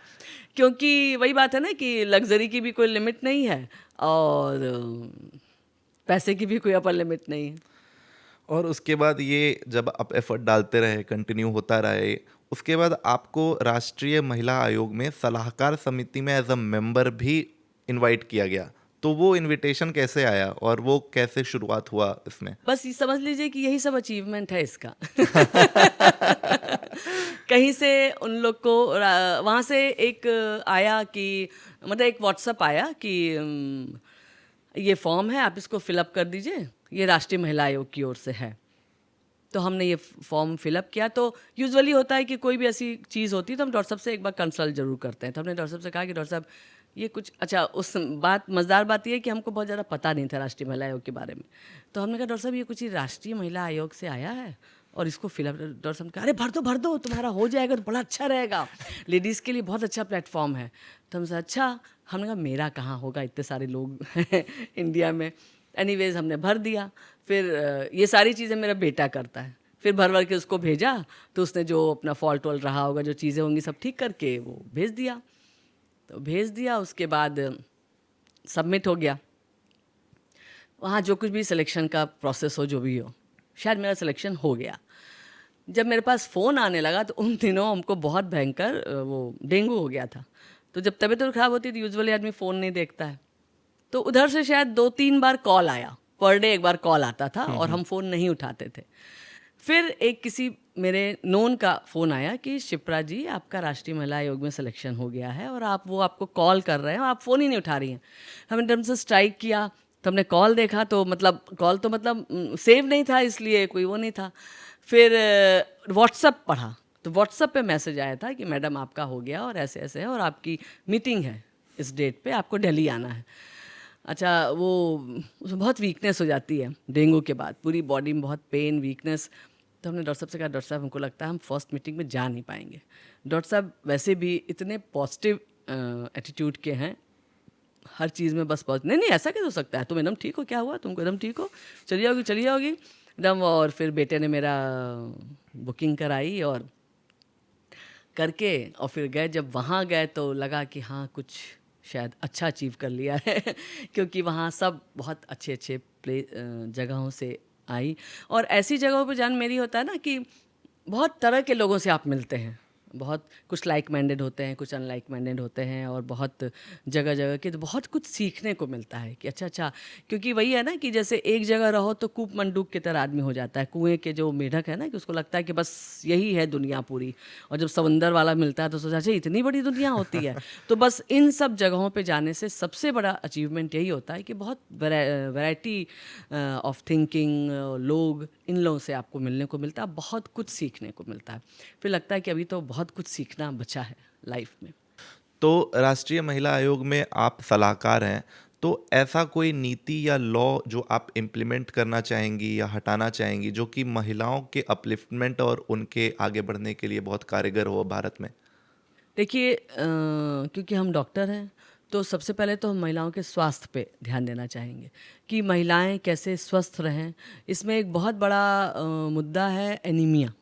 क्योंकि वही बात है ना कि लग्जरी की भी कोई लिमिट नहीं है और पैसे की भी कोई अपर लिमिट नहीं है। और उसके बाद ये जब आप एफर्ट डालते रहे, कंटिन्यू होता रहे, उसके बाद आपको राष्ट्रीय महिला आयोग में सलाहकार समिति में एज अ मेंबर भी इनवाइट किया गया, तो वो इनविटेशन कैसे आया और वो कैसे शुरुआत हुआ इसमें? बस ये समझ लीजिए कि यही सब अचीवमेंट है इसका। कहीं से उन लोग को वहाँ से एक आया कि मतलब एक व्हाट्सएप आया कि ये फॉर्म है, आप इसको फिलअप कर दीजिए, ये राष्ट्रीय महिला आयोग की ओर से है। तो हमने ये फॉर्म फिलअप किया। तो यूजुअली होता है कि कोई भी ऐसी चीज़ होती है तो हम डॉक्टर साहब से एक बार कंसल्ट जरूर करते हैं। तो हमने डॉक्टर साहब से कहा कि डॉक्टर साहब ये कुछ, अच्छा उस बात मज़ेदार बात ये है कि हमको बहुत ज़्यादा पता नहीं था राष्ट्रीय महिला आयोग के बारे में। तो हमने कहा डॉक्टर साहब ये कुछ ही राष्ट्रीय महिला आयोग से आया है और इसको फिलअप, डॉक्टर साहब ने कहा अरे भर दो तुम्हारा हो जाएगा तो बड़ा अच्छा रहेगा, लेडीज़ के लिए बहुत अच्छा प्लेटफॉर्म है। तो हमसे अच्छा, हमने कहा मेरा कहाँ होगा, इतने सारे लोग हैं इंडिया में। एनीवेज हमने भर दिया। फिर ये सारी चीज़ें मेरा बेटा करता है, फिर भर के उसको भेजा, तो उसने जो अपना फॉल्ट वॉल्ट रहा होगा, जो चीज़ें होंगी सब ठीक करके वो भेज दिया। तो भेज दिया, उसके बाद सबमिट हो गया। वहाँ जो कुछ भी सिलेक्शन का प्रोसेस हो, जो भी हो, शायद मेरा सिलेक्शन हो गया। जब मेरे पास फ़ोन आने लगा तो उन दिनों हमको बहुत भयंकर वो डेंगू हो गया था। तो जब तबीयत ख़राब होती थी यूजुअली आदमी फ़ोन नहीं देखता है, तो उधर से शायद 2-3 बार कॉल आया, पर डे एक बार कॉल आता था और हम फ़ोन नहीं उठाते थे। फिर एक किसी मेरे नोन का फ़ोन आया कि शिप्रा जी आपका राष्ट्रीय महिला आयोग में सिलेक्शन हो गया है और वो आपको कॉल कर रहे हैं, आप फ़ोन ही नहीं उठा रही हैं। हमने एकदम से स्ट्राइक किया, तो हमने कॉल देखा तो मतलब कॉल तो मतलब सेव नहीं था, इसलिए कोई वो नहीं था। फिर व्हाट्सअप पढ़ा तो व्हाट्सअप पे मैसेज आया था कि मैडम आपका हो गया और ऐसे ऐसे है और आपकी मीटिंग है इस डेट पे, आपको दिल्ली आना है। अच्छा, वो उसमें बहुत वीकनेस हो जाती है डेंगू के बाद, पूरी बॉडी में बहुत पेन, वीकनेस। तो हमने डॉक्टर साहब से कहा डॉक्टर साहब हमको लगता है हम फर्स्ट मीटिंग में जा नहीं पाएंगे। डॉक्टर साहब वैसे भी इतने पॉजिटिव एटीट्यूड के हैं, हर चीज़ में बस पॉजिटिव, नहीं नहीं ऐसा कैसे हो सकता है, तुम एकदम ठीक हो, क्या हुआ तुमको, एकदम ठीक हो, चली जाओगी एकदम। और फिर बेटे ने मेरा बुकिंग कराई और करके और फिर गए। जब वहाँ गए तो लगा कि हाँ कुछ शायद अच्छा अचीव कर लिया है। क्योंकि वहाँ सब बहुत अच्छे अच्छे जगहों से आई, और ऐसी जगहों पर जान मेरी होता है ना कि बहुत तरह के लोगों से आप मिलते हैं, बहुत कुछ लाइक माइंडेड होते हैं, कुछ अनलाइक माइंडेड होते हैं, और बहुत जगह जगह के तो बहुत कुछ सीखने को मिलता है कि अच्छा, क्योंकि वही है ना कि जैसे एक जगह रहो तो कूप मंडूक की तरह आदमी हो जाता है, कुएं के जो मेढक है ना, कि उसको लगता है कि बस यही है दुनिया पूरी, और जब समंदर वाला मिलता है तो सोचा अच्छा इतनी बड़ी दुनिया होती है। तो बस इन सब जगहों पे जाने से सबसे बड़ा अचीवमेंट यही होता है कि बहुत वैरायटी ऑफ थिंकिंग लोग, इन लोगों से आपको मिलने को मिलता है, बहुत कुछ सीखने को मिलता है। फिर लगता है कि अभी तो बहुत कुछ सीखना बचा है लाइफ में। तो राष्ट्रीय महिला आयोग में आप सलाहकार हैं, तो ऐसा कोई नीति या लॉ जो आप इम्प्लीमेंट करना चाहेंगी या हटाना चाहेंगी जो कि महिलाओं के अपलिफ्टमेंट और उनके आगे बढ़ने के लिए बहुत कारगर हो भारत में? देखिए क्योंकि हम डॉक्टर हैं तो सबसे पहले तो हम महिलाओं के स्वास्थ्य पे ध्यान देना चाहेंगे कि महिलाएं कैसे स्वस्थ रहें। इसमें एक बहुत बड़ा मुद्दा है एनीमिया।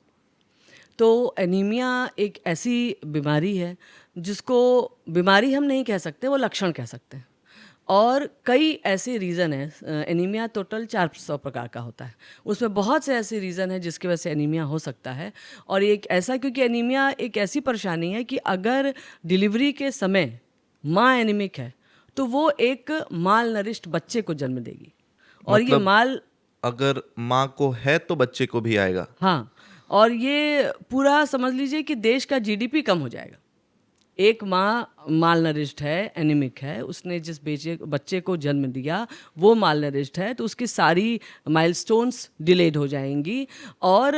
तो एनीमिया एक ऐसी बीमारी है जिसको बीमारी हम नहीं कह सकते, वो लक्षण कह सकते हैं। और कई ऐसे रीज़न हैं। एनीमिया टोटल 400 प्रकार का होता है, उसमें बहुत से ऐसे रीज़न हैं जिसकी वजह से एनीमिया हो सकता है। और ये एक ऐसा, क्योंकि एनीमिया एक ऐसी परेशानी है कि अगर डिलीवरी के समय माँ एनीमिक है तो वो एक माल नरिश्ड बच्चे को जन्म देगी। और ये मतलब माल, अगर माँ को है तो बच्चे को भी आएगा। हाँ, और ये पूरा समझ लीजिए कि देश का जीडीपी कम हो जाएगा। एक माँ माल नरिश्ड है, एनीमिक है, उसने जिस बच्चे को जन्म दिया वो माल नरिश्ड है, तो उसकी सारी माइलस्टोन्स डिलेड हो जाएंगी। और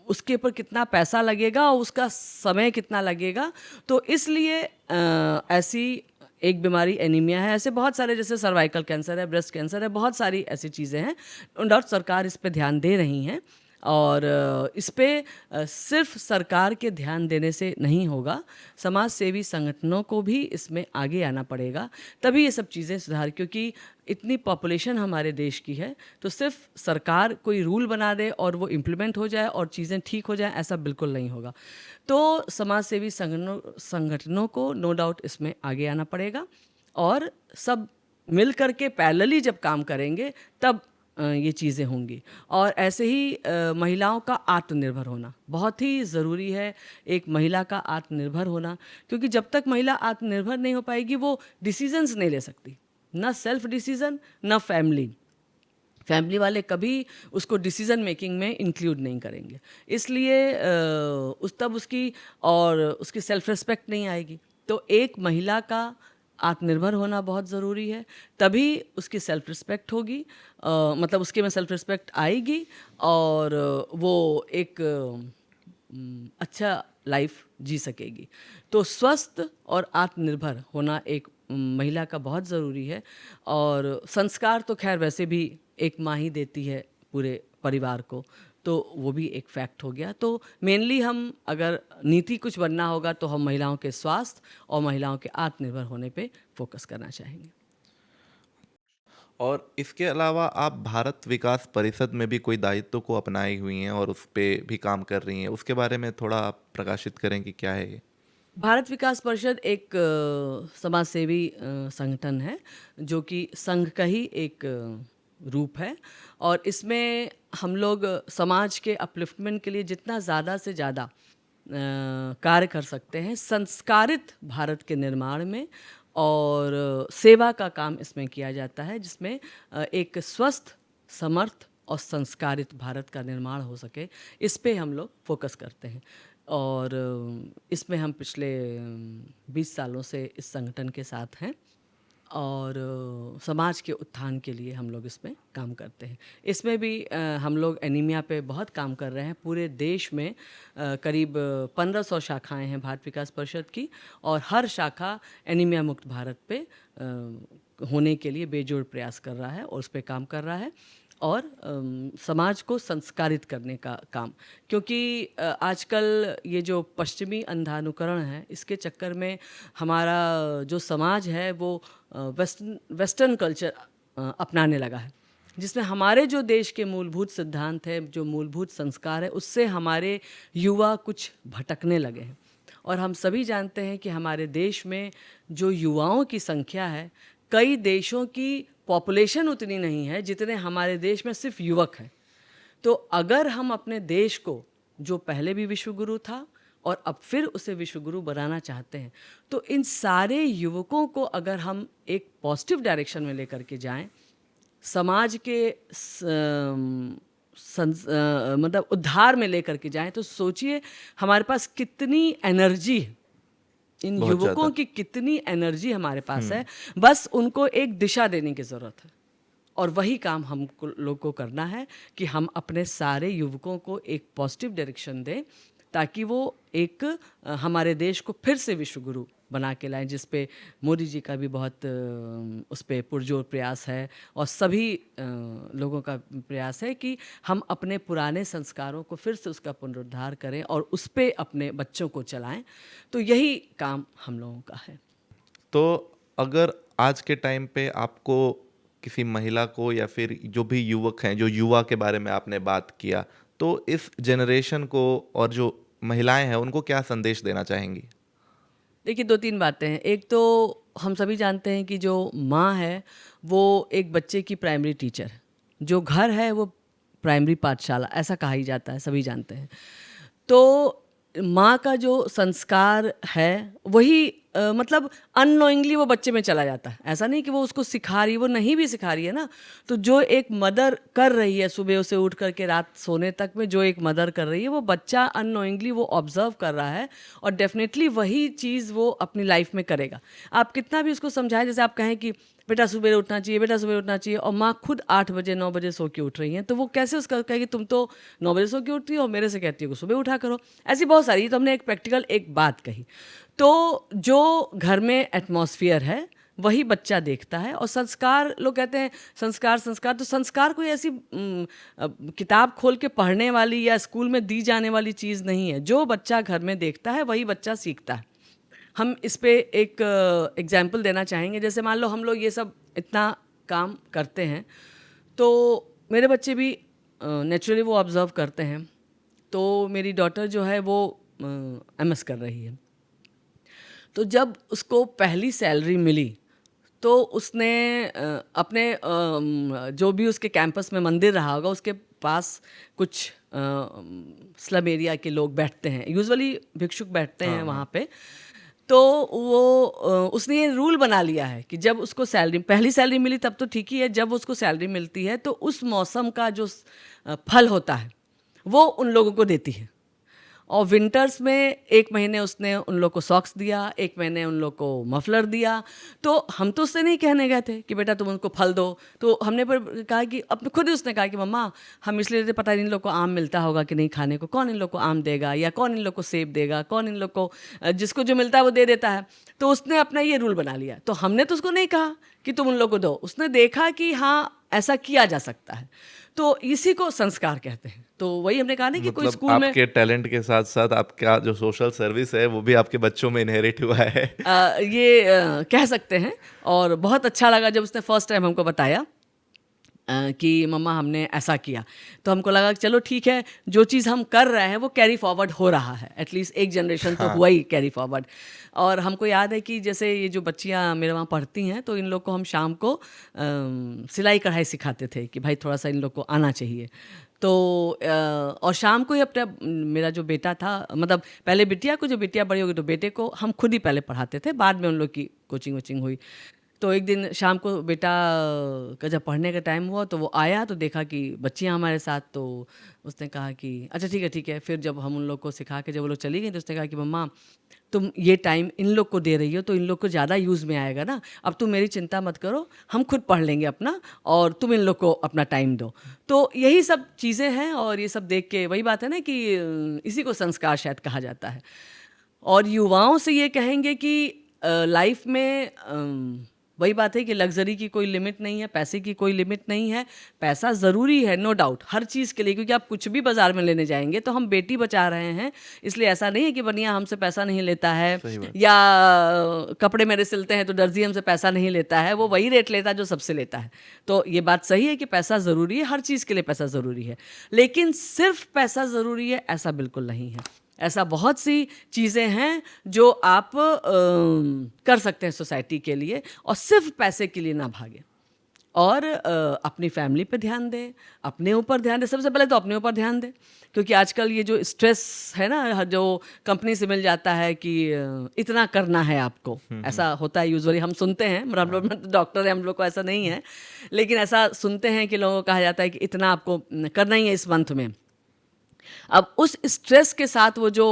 उसके ऊपर कितना पैसा लगेगा और उसका समय कितना लगेगा। तो इसलिए ऐसी एक बीमारी एनीमिया है। ऐसे बहुत सारे, जैसे सर्वाइकल कैंसर है, ब्रेस्ट कैंसर है, बहुत सारी ऐसी चीज़ें हैं। और सरकार इस पे ध्यान दे रही हैं। और इस पे सिर्फ सरकार के ध्यान देने से नहीं होगा, समाज सेवी संगठनों को भी इसमें आगे आना पड़ेगा, तभी ये सब चीज़ें सुधार। क्योंकि इतनी पॉपुलेशन हमारे देश की है, तो सिर्फ सरकार कोई रूल बना दे और वो इम्प्लीमेंट हो जाए और चीज़ें ठीक हो जाए, ऐसा बिल्कुल नहीं होगा। तो समाज सेवी संगठनों को नो डाउट इसमें आगे आना पड़ेगा, और सब मिल करके पैरेलली जब काम करेंगे तब ये चीज़ें होंगी। और ऐसे ही महिलाओं का आत्मनिर्भर होना बहुत ही ज़रूरी है। एक महिला का आत्मनिर्भर होना, क्योंकि जब तक महिला आत्मनिर्भर नहीं हो पाएगी वो डिसीजंस नहीं ले सकती, ना सेल्फ डिसीज़न ना फैमिली वाले कभी उसको डिसीज़न मेकिंग में इंक्लूड नहीं करेंगे। इसलिए तब उसकी सेल्फ रिस्पेक्ट नहीं आएगी। तो एक महिला का आत्मनिर्भर होना बहुत ज़रूरी है, तभी उसकी सेल्फ रिस्पेक्ट होगी, मतलब उसके में सेल्फ रिस्पेक्ट आएगी और वो एक अच्छा लाइफ जी सकेगी। तो स्वस्थ और आत्मनिर्भर होना एक महिला का बहुत ज़रूरी है। और संस्कार तो खैर वैसे भी एक माँ ही देती है पूरे परिवार को, तो वो भी एक फैक्ट हो गया। तो मेनली हम अगर नीति कुछ बनना होगा तो हम महिलाओं के स्वास्थ्य और महिलाओं के आत्मनिर्भर होने पे फोकस करना चाहेंगे। और इसके अलावा आप भारत विकास परिषद में भी कोई दायित्व को अपनाई हुई हैं और उस पे भी काम कर रही हैं, उसके बारे में थोड़ा आप प्रकाशित करें कि क्या है ये? भारत विकास परिषद एक समाज सेवी संगठन है, जो कि संघ का ही एक रूप है। और इसमें हम लोग समाज के अपलिफ्टमेंट के लिए जितना ज़्यादा से ज़्यादा कार्य कर सकते हैं, संस्कारित भारत के निर्माण में, और सेवा का काम इसमें किया जाता है, जिसमें एक स्वस्थ, समर्थ और संस्कारित भारत का निर्माण हो सके, इस पे हम लोग फोकस करते हैं। और इसमें हम पिछले 20 सालों से इस संगठन के साथ हैं, और समाज के उत्थान के लिए हम लोग इसमें काम करते हैं। इसमें भी हम लोग एनीमिया पे बहुत काम कर रहे हैं। पूरे देश में करीब 1500 शाखाएं हैं भारत विकास परिषद की, और हर शाखा एनीमिया मुक्त भारत पे होने के लिए बेजोड़ प्रयास कर रहा है और उस पर काम कर रहा है। और समाज को संस्कारित करने का काम, क्योंकि आजकल ये जो पश्चिमी अंधानुकरण है, इसके चक्कर में हमारा जो समाज है वो वेस्टर्न कल्चर अपनाने लगा है, जिसमें हमारे जो देश के मूलभूत सिद्धांत है, जो मूलभूत संस्कार है, उससे हमारे युवा कुछ भटकने लगे हैं। और हम सभी जानते हैं कि हमारे देश में जो युवाओं की संख्या है, कई देशों की पॉपुलेशन उतनी नहीं है जितने हमारे देश में सिर्फ युवक हैं। तो अगर हम अपने देश को, जो पहले भी विश्वगुरु था और अब फिर उसे विश्वगुरु बनाना चाहते हैं, तो इन सारे युवकों को अगर हम एक पॉजिटिव डायरेक्शन में लेकर के जाएं, समाज के मतलब उद्धार में लेकर के जाएं, तो सोचिए हमारे पास कितनी एनर्जी है, इन बहुत युवकों ज़्यादा। की कितनी एनर्जी हमारे पास है। बस उनको एक दिशा देने की ज़रूरत है, और वही काम हम लोग को करना है कि हम अपने सारे युवकों को एक पॉजिटिव डायरेक्शन दें, ताकि वो एक हमारे देश को फिर से विश्वगुरु बना के लाएं, जिस पे मोदी जी का भी बहुत उस पर पुरजोर प्रयास है, और सभी लोगों का प्रयास है कि हम अपने पुराने संस्कारों को फिर से उसका पुनरुद्धार करें और उस पे अपने बच्चों को चलाएं। तो यही काम हम लोगों का है। तो अगर आज के टाइम पे आपको किसी महिला को, या फिर जो भी युवक हैं, जो युवा के बारे में आपने बात किया, तो इस जनरेशन को और जो महिलाएं हैं उनको क्या संदेश देना चाहेंगी? देखिए, 2-3 बातें हैं। एक तो हम सभी जानते हैं कि जो माँ है वो एक बच्चे की प्राइमरी टीचर है, जो घर है वो प्राइमरी पाठशाला, ऐसा कहा ही जाता है, सभी जानते हैं। तो माँ का जो संस्कार है वही मतलब अननोइंगली वो बच्चे में चला जाता है। ऐसा नहीं कि वो उसको सिखा रही, वो नहीं भी सिखा रही है ना। तो जो एक मदर कर रही है सुबह उसे उठ करके रात सोने तक में, जो एक मदर कर रही है, वो बच्चा अननोइंगली वो ऑब्जर्व कर रहा है और डेफिनेटली वही चीज़ वो अपनी लाइफ में करेगा। आप कितना भी उसको समझाएं, जैसे आप कहें कि बेटा सुबह उठना चाहिए, बेटा सुबह उठना चाहिए, और माँ खुद 8 बजे 9 बजे सो के उठ रही हैं, तो वो कैसे उसका कहेगी तुम तो 9 बजे सो के उठती हो और मेरे से कहती हो कि सुबह उठा करो। ऐसी बहुत सारी, तो हमने एक प्रैक्टिकल एक बात कही। तो जो घर में एटमॉस्फेयर है वही बच्चा देखता है। और संस्कार, लोग कहते हैं संस्कार संस्कार, तो संस्कार कोई ऐसी किताब खोल के पढ़ने वाली या स्कूल में दी जाने वाली चीज़ नहीं है। जो बच्चा घर में देखता है वही बच्चा सीखता है। हम इस पे एक एग्जाम्पल देना चाहेंगे। जैसे मान लो हम लोग ये सब इतना काम करते हैं, तो मेरे बच्चे भी नेचुरली वो ऑब्ज़र्व करते हैं। तो मेरी डॉटर जो है वो MS कर रही है, तो जब उसको पहली सैलरी मिली तो उसने अपने जो भी उसके कैंपस में मंदिर रहा होगा उसके पास कुछ स्लम एरिया के लोग बैठते हैं, यूजुअली भिक्षुक बैठते हैं वहाँ पे। तो वो उसने ये रूल बना लिया है कि जब उसको पहली सैलरी मिली तब तो ठीक ही है, जब उसको सैलरी मिलती है तो उस मौसम का जो फल होता है वो उन लोगों को देती है। और विंटर्स में 1 महीने उसने उन लोग को सॉक्स दिया, 1 महीने उन लोग को मफलर दिया। तो हम तो उससे नहीं कहने गए थे कि बेटा तुम उनको फल दो, तो हमने पर कहा कि अपने खुद ही उसने कहा कि मम्मा हम इसलिए देते, पता नहीं इन लोग को आम मिलता होगा कि नहीं खाने को, कौन इन लोग को आम देगा, या कौन इन लोग को सेब देगा, कौन इन लोग को, जिसको जो मिलता है वो दे देता है। तो उसने अपना ये रूल बना लिया। तो हमने तो उसको नहीं कहा कि तुम उन लोग को दो, उसने देखा कि हाँ ऐसा किया जा सकता है, तो इसी को संस्कार कहते हैं। तो वही हमने कहा ना कि कोई मतलब स्कूल में आपके टैलेंट के साथ साथ आपका जो सोशल सर्विस है वो भी आपके बच्चों में इनहेरिट हुआ है। कह सकते हैं। और बहुत अच्छा लगा जब उसने फर्स्ट टाइम हमको बताया कि मम्मा हमने ऐसा किया, तो हमको लगा कि चलो ठीक है, जो चीज़ हम कर रहे हैं वो कैरी फॉरवर्ड हो रहा है, एटलीस्ट एक जनरेशन तो हुआ ही कैरी फॉरवर्ड। और हमको याद है कि जैसे ये जो बच्चियाँ मेरे वहाँ पढ़ती हैं, तो इन लोग को हम शाम को सिलाई कढ़ाई सिखाते थे कि भाई थोड़ा सा इन लोग को आना चाहिए। तो और शाम को ही अपना मेरा जो बेटा था, मतलब पहले बिटिया को, जो बिटिया बड़ी होगी तो बेटे को हम खुद ही पहले पढ़ाते थे, बाद में उन लोग की कोचिंग वोचिंग हुई। तो एक दिन शाम को बेटा का जब पढ़ने का टाइम हुआ तो वो आया, तो देखा कि बच्चियां हमारे साथ, तो उसने कहा कि अच्छा ठीक है। फिर जब हम उन लोग को सिखा के जब वो लोग चली गई तो उसने कहा कि मम्मा तुम ये टाइम इन लोग को दे रही हो तो इन लोग को ज़्यादा यूज़ में आएगा ना, अब तुम मेरी चिंता मत करो, हम खुद पढ़ लेंगे अपना, और तुम इन लोग को अपना टाइम दो। तो यही सब चीज़ें हैं, और ये सब देख के वही बात है ना कि इसी को संस्कार शायद कहा जाता है। और युवाओं से ये कहेंगे कि लाइफ में वही बात है कि लग्जरी की कोई लिमिट नहीं है, पैसे की कोई लिमिट नहीं है। पैसा ज़रूरी है, नो डाउट, हर चीज़ के लिए, क्योंकि आप कुछ भी बाज़ार में लेने जाएंगे तो हम बेटी बचा रहे हैं, इसलिए ऐसा नहीं है कि बनिया हमसे पैसा नहीं लेता है, या कपड़े मेरे सिलते हैं तो दर्जी हमसे पैसा नहीं लेता है, वो वही रेट लेता है जो सबसे लेता है। तो ये बात सही है कि पैसा ज़रूरी है, हर चीज़ के लिए पैसा ज़रूरी है, लेकिन सिर्फ पैसा ज़रूरी है ऐसा बिल्कुल नहीं है। ऐसा बहुत सी चीज़ें हैं जो आप कर सकते हैं सोसाइटी के लिए, और सिर्फ पैसे के लिए ना भागें, और अपनी फैमिली पे ध्यान दें, अपने ऊपर ध्यान दें। सबसे पहले तो अपने ऊपर ध्यान दें, क्योंकि आजकल ये जो स्ट्रेस है ना, जो कंपनी से मिल जाता है कि इतना करना है आपको, ऐसा होता है यूजुअली, हम सुनते हैं, हम लोग डॉक्टर हैं, हम लोग को ऐसा नहीं है, लेकिन ऐसा सुनते हैं कि लोगों को कहा जाता है कि इतना आपको करना ही है इस मंथ में। अब उस स्ट्रेस के साथ वो जो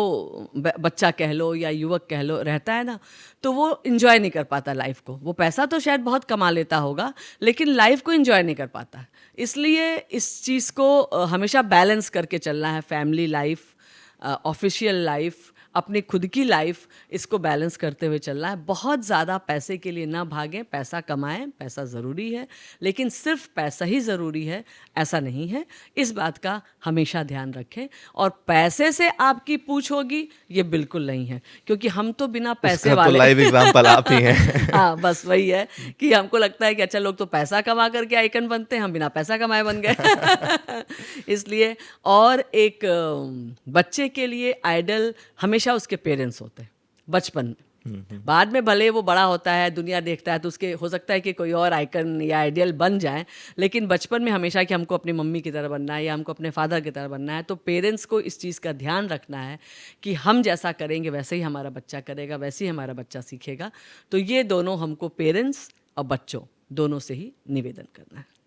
बच्चा कह लो या युवक कह लो रहता है ना, तो वो इन्जॉय नहीं कर पाता लाइफ को। वो पैसा तो शायद बहुत कमा लेता होगा, लेकिन लाइफ को इन्जॉय नहीं कर पाता है। इसलिए इस चीज़ को हमेशा बैलेंस करके चलना है, फैमिली लाइफ, ऑफिशियल लाइफ, अपनी खुद की लाइफ, इसको बैलेंस करते हुए चलना है। बहुत ज़्यादा पैसे के लिए ना भागें, पैसा कमाएं, पैसा ज़रूरी है, लेकिन सिर्फ पैसा ही ज़रूरी है ऐसा नहीं है, इस बात का हमेशा ध्यान रखें। और पैसे से आपकी पूछ होगी ये बिल्कुल नहीं है, क्योंकि हम तो बिना पैसे वाले, तो लाइव एग्जांपल आप ही हैं। हाँ, बस वही है कि हमको लगता है कि अच्छा लोग तो पैसा कमा करके आइकन बनते हैं, हम बिना पैसा कमाए बन गए। इसलिए, और एक बच्चे के लिए आइडल हमेशा उसके पेरेंट्स होते हैं बचपन में। बाद में भले वो बड़ा होता है, दुनिया देखता है, तो उसके हो सकता है कि कोई और आइकन या आइडियल बन जाए, लेकिन बचपन में हमेशा कि हमको अपनी मम्मी की तरह बनना है या हमको अपने फादर की तरह बनना है। तो पेरेंट्स को इस चीज़ का ध्यान रखना है कि हम जैसा करेंगे वैसे ही हमारा बच्चा करेगा, वैसे ही हमारा बच्चा सीखेगा। तो ये दोनों हमको पेरेंट्स और बच्चों दोनों से ही निवेदन करना है।